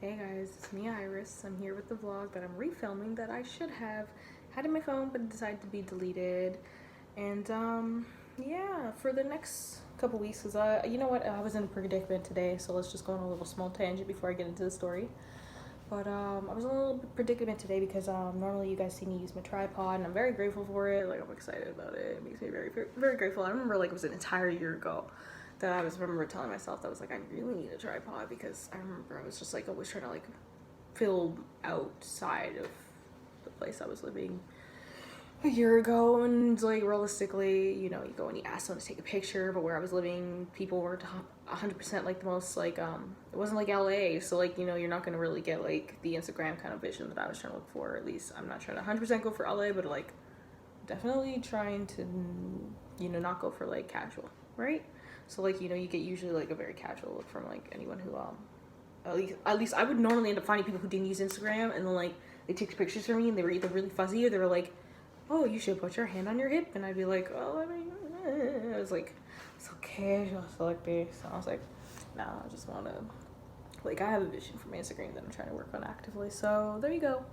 Hey guys, it's me Iris. I'm here with the vlog that I'm refilming that I should have had in my phone but decided to be deleted. And yeah, for the next couple weeks, because you know what, I was in a predicament today, so let's just go on a little small tangent before I get into the story. But I was in a little predicament today because normally you guys see me use my tripod and I'm very grateful for it. Like, I'm excited about it. It makes me very, very, very grateful. I remember like it was an entire year ago that I remember telling myself that I was like, I really need a tripod, because I remember I was just like always trying to like film outside of the place I was living a year ago, and like realistically, you know, you go and you ask them to take a picture, but where I was living, people were 100% like the most like it wasn't like LA, so like, you know, you're not gonna really get like the Instagram kind of vision that I was trying to look for. At least I'm not trying to 100% go for LA, but like definitely trying to, you know, not go for like casual, right? So like, you know, you get usually like a very casual look from like anyone who at least I would normally end up finding people who didn't use Instagram, and then like they took pictures for me and they were either really fuzzy or they were like, oh, you should put your hand on your hip, and I'd be like, oh, I mean, it was like so casual, so like this. And I was like, nah, I just want to, like, I have a vision for my Instagram that I'm trying to work on actively. So there you go.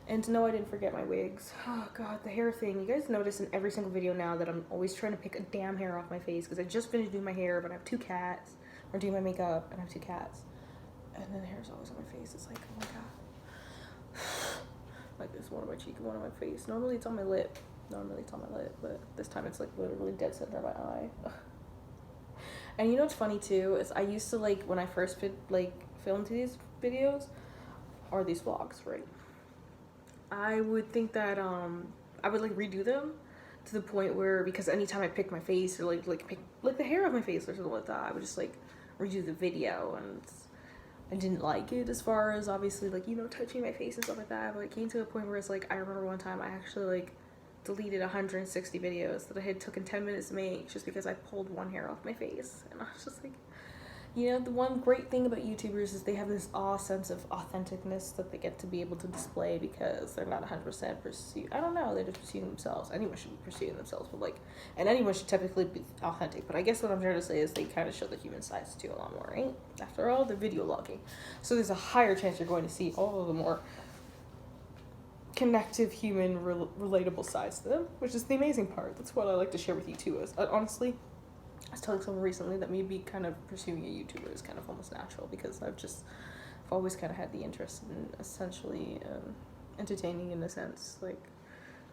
And no, I didn't forget my wigs. Oh god, the hair thing. You guys notice in every single video now that I'm always trying to pick a damn hair off my face, because I just finished doing my hair, but I have 2 cats. Or doing my makeup, and I have 2 cats. And then the hair's always on my face. It's like, oh my god. Like this, one on my cheek and one on my face. Normally it's on my lip. But this time it's like literally dead center of my eye. And you know what's funny too is I used to, like, when I first filmed these videos or these vlogs, right? I would think that I would like redo them to the point where, because anytime I pick my face or pick like the hair of my face or something like that, I would just like redo the video, and I didn't like it as far as obviously like, you know, touching my face and stuff like that. But it came to a point where it's like, I remember one time I actually like deleted 160 videos that I had taken 10 minutes to make just because I pulled one hair off my face. And I was just like, you know, the one great thing about YouTubers is they have this sense of authenticness that they get to be able to display, because they're not 100% pursue. I don't know, they're just pursuing themselves. Anyone should be pursuing themselves, but like, and anyone should typically be authentic. But I guess what I'm trying to say is they kind of show the human sides too a lot more, right? After all, they're video logging, so there's a higher chance you're going to see all of the more connective, human, relatable sides to them, which is the amazing part. That's what I like to share with you too. Is honestly, I was telling someone recently that maybe kind of pursuing a YouTuber is kind of almost natural, because I've always kind of had the interest in essentially entertaining in a sense. Like,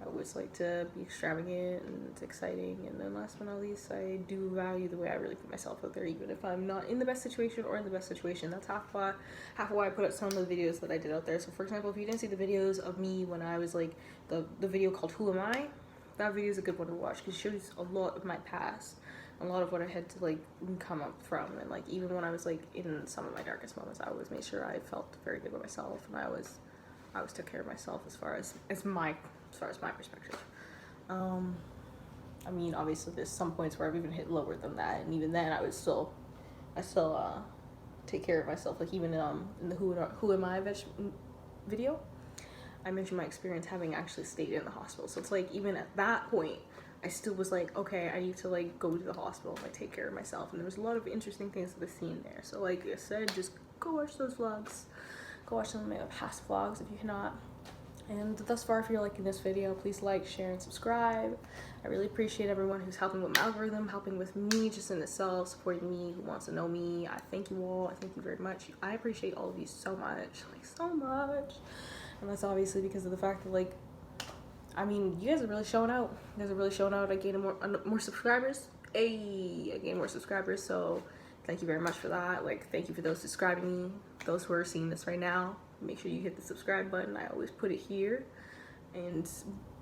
I always like to be extravagant and it's exciting. And then last but not least, I do value the way I really put myself out there, even if I'm not in the best situation or in the best situation. That's half why I put out some of the videos that I did out there. So for example, if you didn't see the videos of me when I was like the video called Who Am I? That video is a good one to watch, because it shows a lot of my past, a lot of what I had to like come up from. And like, even when I was like in some of my darkest moments, I always made sure I felt very good about myself, and I always took care of myself as far as my perspective. I mean, obviously there's some points where I've even hit lower than that, and even then I still take care of myself. Like, even in the Who Am I video, I mentioned my experience having actually stayed in the hospital. So it's like, even at that point, I still was like, okay, I need to like go to the hospital and like take care of myself. And there was a lot of interesting things that I've seen there. So like I said, just go watch those vlogs. Go watch some of my past vlogs if you cannot. And thus far, if you're liking this video, please like, share, and subscribe. I really appreciate everyone who's helping with my algorithm, helping with me just in itself, supporting me, who wants to know me. I thank you all. I thank you very much. I appreciate all of you so much, like so much. And that's obviously because of the fact that, like, I mean, you guys are really showing out. You guys are really showing out. I gained more subscribers. I gained more subscribers, so thank you very much for that. Like, thank you for those subscribing me. Those who are seeing this right now, make sure you hit the subscribe button. I always put it here, and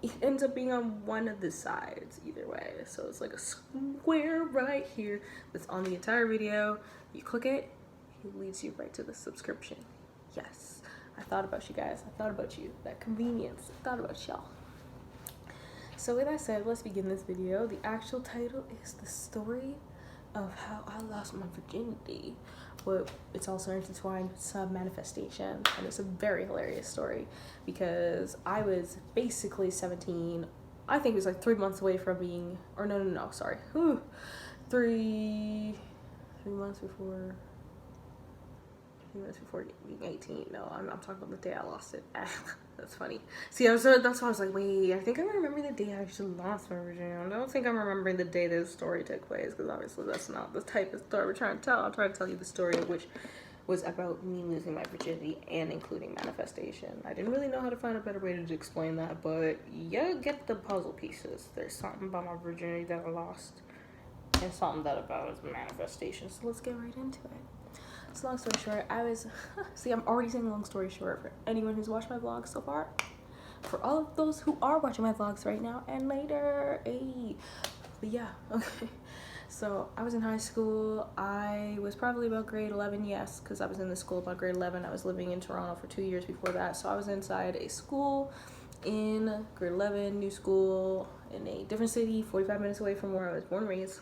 it ends up being on one of the sides either way. So it's like a square right here that's on the entire video. You click it, it leads you right to the subscription. Yes, I thought about you guys. I thought about you. That convenience. I thought about y'all. So with that said, let's begin this video. The actual title is The Story of How I Lost My Virginity. But it's also intertwined with some manifestation, and it's a very hilarious story, because I was basically 17. I think it was like 3 months away from being, or no, sorry. 3 months before few minutes before being 18. No, I'm talking about the day I lost it. That's funny. See, that's why I was like, wait, I think I remember the day I actually lost my virginity. I don't think I'm remembering the day this story took place, because obviously that's not the type of story we're trying to tell. I'm trying to tell you the story which was about me losing my virginity and including manifestation. I didn't really know how to find a better way to explain that, but you get the puzzle pieces. There's something about my virginity that I lost, and something that about manifestation. So let's get right into it. So long story short, see, I'm already saying long story short for anyone who's watched my vlogs so far. For all of those who are watching my vlogs right now and later, hey. But yeah, okay. So I was in high school. I was probably about grade 11, yes, because I was in the school about grade 11. I was living in Toronto for 2 years before that. So I was inside a school in grade 11, new school, in a different city, 45 minutes away from where I was born and raised.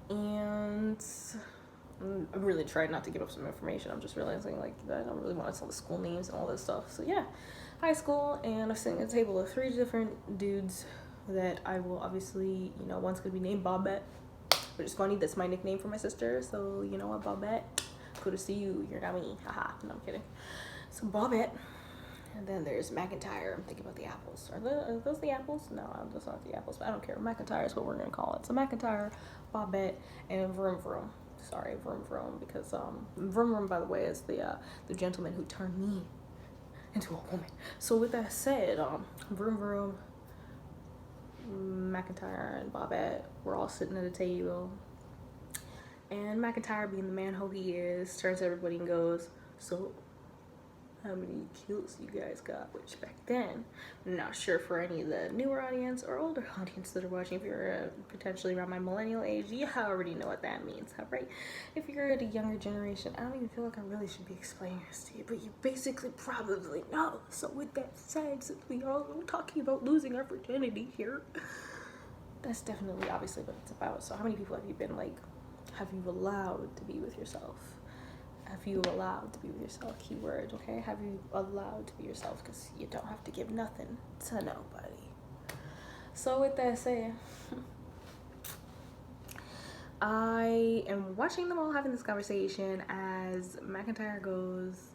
And I really tried not to give up some information. I'm just realizing, like, that I don't really want to tell the school names and all this stuff. So yeah, high school, and I'm sitting at a table of 3 different dudes that I will obviously, you know, one's gonna be named Bobette, which is funny. That's my nickname for my sister. So you know what, Bobette, good to see you. You're not me. Haha. No, I'm kidding. So Bobette, and then there's McIntyre. I'm thinking about the apples. Are those the apples? No, those aren't the apples. But I don't care. McIntyre is what we're gonna call it. So McIntyre, Bobette, and Vroom Vroom. Sorry, Vroom Vroom, because Vroom Vroom, by the way, is the gentleman who turned me into a woman. So with that said, Vroom Vroom, McIntyre, and Bobette were all sitting at a table, and McIntyre, being the man-ho he is, turns to everybody and goes, "So, how many kills you guys got?" Which back then, I'm not sure for any of the newer audience or older audience that are watching, if you're potentially around my millennial age, you already know what that means, right? If you're at a younger generation, I don't even feel like I really should be explaining this to you, but you basically probably know. So with that said, since we are talking about losing our virginity here, that's definitely obviously what it's about. So how many people have you been, like, have you allowed to be with yourself? Have you allowed to be with yourself? Keyword, okay? Have you allowed to be yourself? Because you don't have to give nothing to nobody. So with that said, I am watching them all having this conversation as McIntyre goes,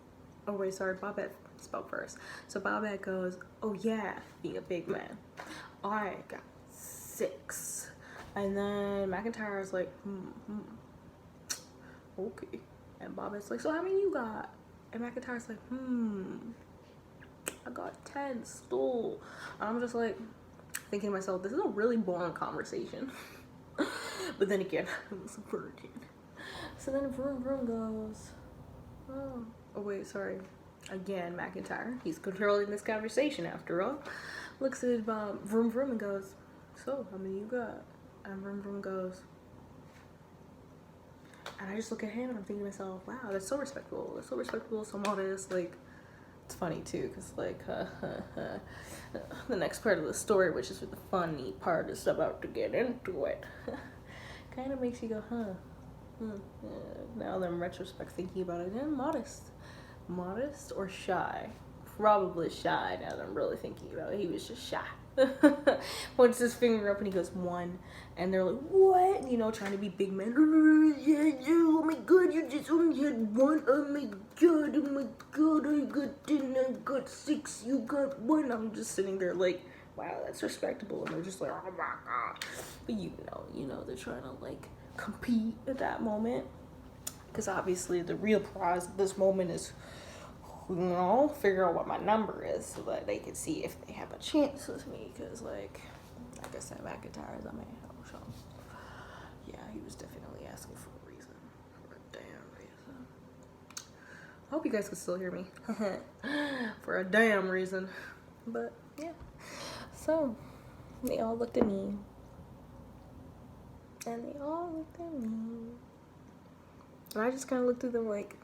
oh wait, sorry, Bobette spoke first. So Bobette goes, "Oh yeah, being a big man, I got 6. And then McIntyre's like, okay. And Bobette's like, "So how many you got?" And McIntyre's like, I got 10 still. And I'm just like thinking to myself, this is a really boring conversation. But then again, I was a virgin. So then Vroom Vroom goes, oh wait, sorry. Again, McIntyre, he's controlling this conversation after all, looks at Vroom Vroom and goes, "So how many you got?" And Vroom Vroom goes, and I just look at him and I'm thinking to myself, wow, that's so respectful. That's so respectful, so modest. Like, it's funny too, because like the next part of the story, which is the funny part, is about to get into it. Kind of makes you go, now that I'm in retrospect thinking about it, modest or shy? Probably shy, now that I'm really thinking about it. He was just shy. Points his finger up and he goes, 1. And they're like, "What?" You know, trying to be big men. Yeah, oh my god, you just only had 1. Oh my god, I got 10, I got 6, you got 1. I'm just sitting there like, wow, that's respectable. And they're just like, oh my god. But you know, they're trying to like compete at that moment. Because obviously the real prize at this moment is, you know, figure out what my number is so that they can see if they have a chance with me. Because, like I said, McIntyre is a man. So, yeah, he was definitely asking for a reason. For a damn reason. I hope you guys can still hear me. For a damn reason. But, yeah. So, they all looked at me. And they all looked at me. And I just kind of looked at them like,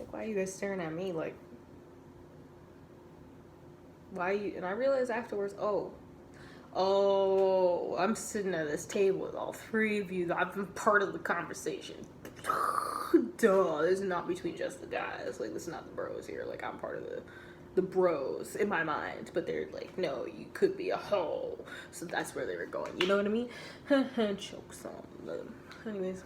why are you guys staring at me? Like, why are you? And I realized afterwards, oh, I'm sitting at this table with all 3 of you. I've been part of the conversation. Duh, this is not between just the guys. Like, this is not the bros here. Like, I'm part of the bros in my mind. But they're like, no, you could be a hoe. So that's where they were going. You know what I mean? Jokes on them. Anyways.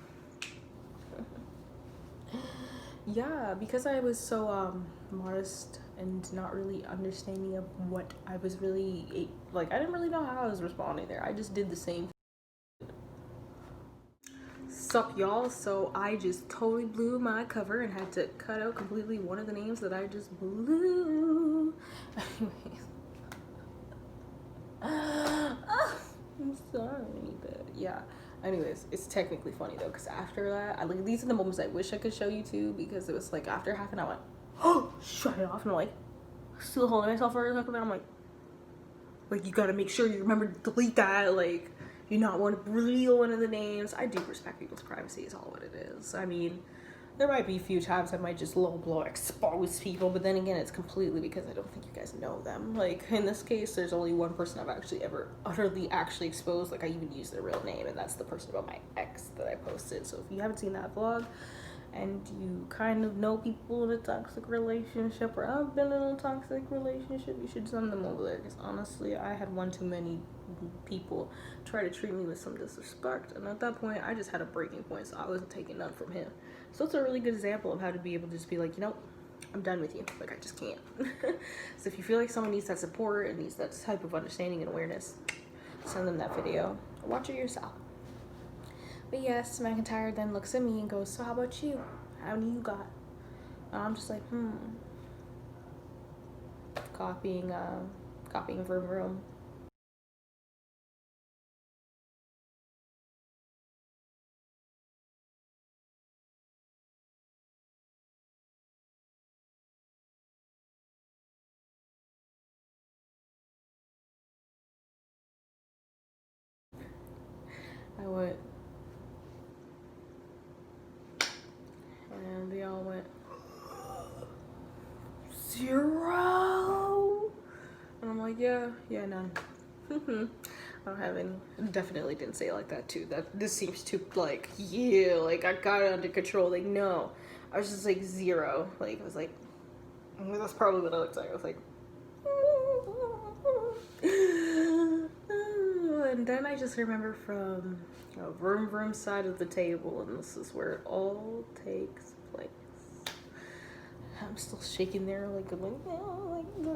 Yeah, because I was so modest and not really understanding of what I was really like. I didn't really know how I was responding there. I just did the same. Sup, y'all? So I just totally blew my cover and had to cut out completely one of the names that I just blew. Anyways, I'm sorry, but yeah. Anyways, it's technically funny though, because after that, I like these are the moments I wish I could show you too, because it was like after half an hour, I went, oh, shut it off, and I'm like, still holding myself for a second, and I'm like you gotta make sure you remember to delete that, like, you not want to reveal one of the names. I do respect people's privacy is all what it is. I mean, there might be a few times I might just low blow expose people, but then again, it's completely because I don't think you guys know them. Like, in this case, there's only one person I've actually ever utterly actually exposed. Like, I even used their real name, and that's the person about my ex that I posted. So if you haven't seen that vlog, and you kind of know people in a toxic relationship, or I've been in a toxic relationship, you should send them over there, because honestly, I had one too many people try to treat me with some disrespect, and at that point, I just had a breaking point, so I wasn't taking none from him. So it's a really good example of how to be able to just be like, you know, I'm done with you. Like, I just can't. So if you feel like someone needs that support and needs that type of understanding and awareness, send them that video. Watch it yourself. But yes, McIntyre then looks at me and goes, so how about you? How do you got? And I'm just like, copying Vroom Vroom. I went, and they all went, 0. And I'm like, yeah, none. I don't have any. Definitely didn't say it like that too. This seems too like, yeah, like I got it under control. Like, no, I was just like 0. Like, I was like, that's probably what I looked like. I was like, and then I just remember from a Vroom Vroom side of the table, and this is where it all takes place. I'm still shaking there, like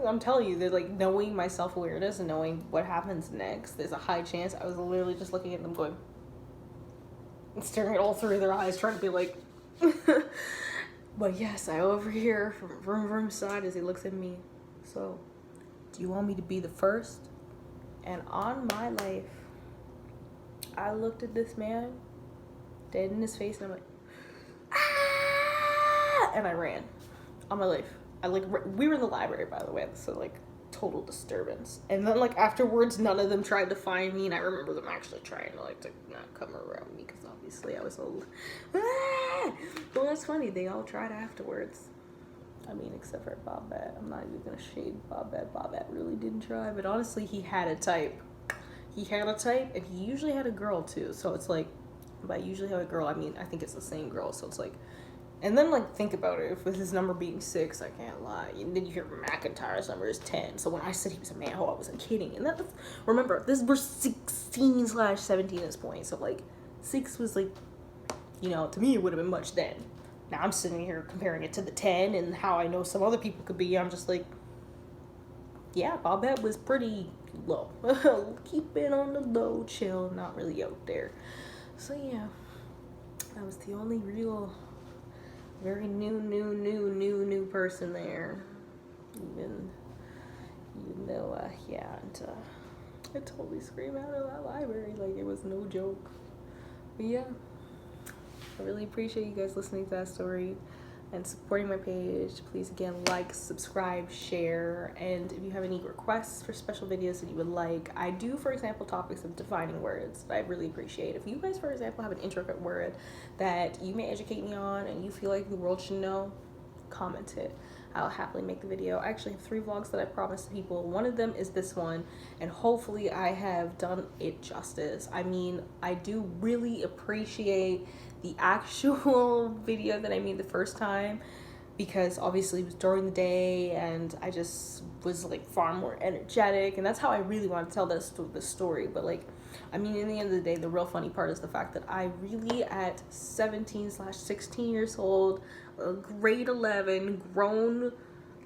I'm telling you, they're like knowing my self-awareness and knowing what happens next. There's a high chance I was literally just looking at them going, and staring at all three of their eyes, trying to be like, but yes, I overhear from Vroom Vroom's side as he looks at me. So, do you want me to be the first? And on my life, I looked at this man dead in his face, and I'm like, ah! And I ran. On my life. We were in the library, by the way, so like total disturbance. And then like afterwards, none of them tried to find me, and I remember them actually trying to like to not come around me, because obviously I was so well, that's funny, they all tried afterwards. I mean, except for Bobette. I'm not even gonna shade Bobette. Bobette really didn't try, but honestly, he had a type. And he usually had a girl too, so it's like, by usually have a girl, I mean, I think it's the same girl, so it's like, and then, like, think about it. With his number being 6, I can't lie. And then you hear McIntyre's number is 10. So when I said he was a man-ho, I wasn't kidding. And remember, we're 16/17 at this point. So, like, 6 was, like, you know, to me, it would have been much then. Now I'm sitting here comparing it to the 10 and how I know some other people could be. I'm just like, yeah, Bobette was pretty low. Keep it on the low, chill, not really out there. So, yeah, that was the only real... very new person there. Even though, yeah, and I totally screamed out of that library like it was no joke. But yeah, I really appreciate you guys listening to that story and supporting my page. Please, again, like, subscribe, share, and if you have any requests for special videos that you would like, I do, for example, topics of defining words that I really appreciate. If you guys, for example, have an intricate word that you may educate me on and you feel like the world should know, comment it. I'll happily make the video. I actually have 3 vlogs that I promised people. One of them is this one, and hopefully I have done it justice. I mean, I do really appreciate the actual video that I made the first time, because obviously it was during the day and I just was like far more energetic, and that's how I really want to tell this story. But like, I mean, in the end of the day, the real funny part is the fact that I really, at 17/16 years old, grade 11, grown,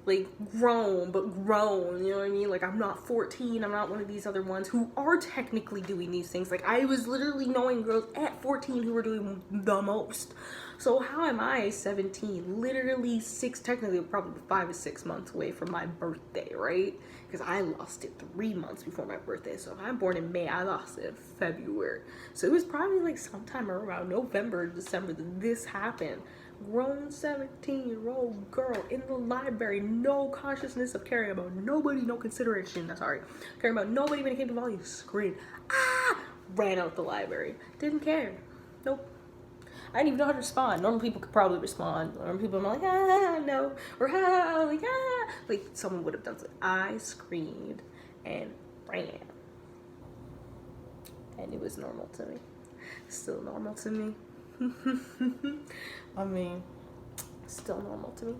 like grown, but grown, you know what I mean? Like, I'm not 14, I'm not one of these other ones who are technically doing these things. Like, I was literally knowing girls at 14 who were doing the most. So how am I 17, literally technically probably 5 or 6 months away from my birthday, right? Because I lost it 3 months before my birthday. So if I'm born in May, I lost it in February. So it was probably like sometime around November, December that this happened. Grown 17-year-old girl in the library, no consciousness of caring about nobody, no consideration, caring about nobody when it came to volume, screamed, ah, ran out the library, didn't care, nope. I didn't even know how to respond. Normal people could probably respond. Normal people are like, ah, no, or ah, like, ah, like someone would have done something. I screamed and ran, and it was normal to me, still normal to me. I mean, still normal to me.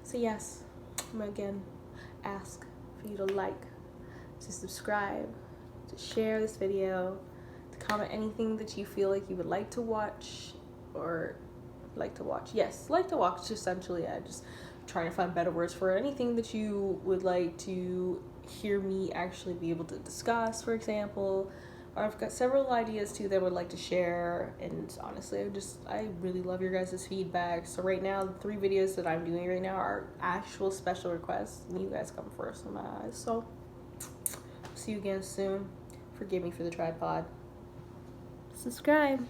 So yes, I'm gonna again ask for you to like, to subscribe, to share this video, to comment anything that you feel like you would like to watch, or like to watch. Yes, like to watch, essentially. I just trying to find better words for anything that you would like to hear me actually be able to discuss, for example. I've got several ideas too that I would like to share, and honestly, I really love your guys' feedback. So right now, the 3 videos that I'm doing right now are actual special requests, and you guys come first in my eyes. So see you again soon. Forgive me for the tripod. Subscribe.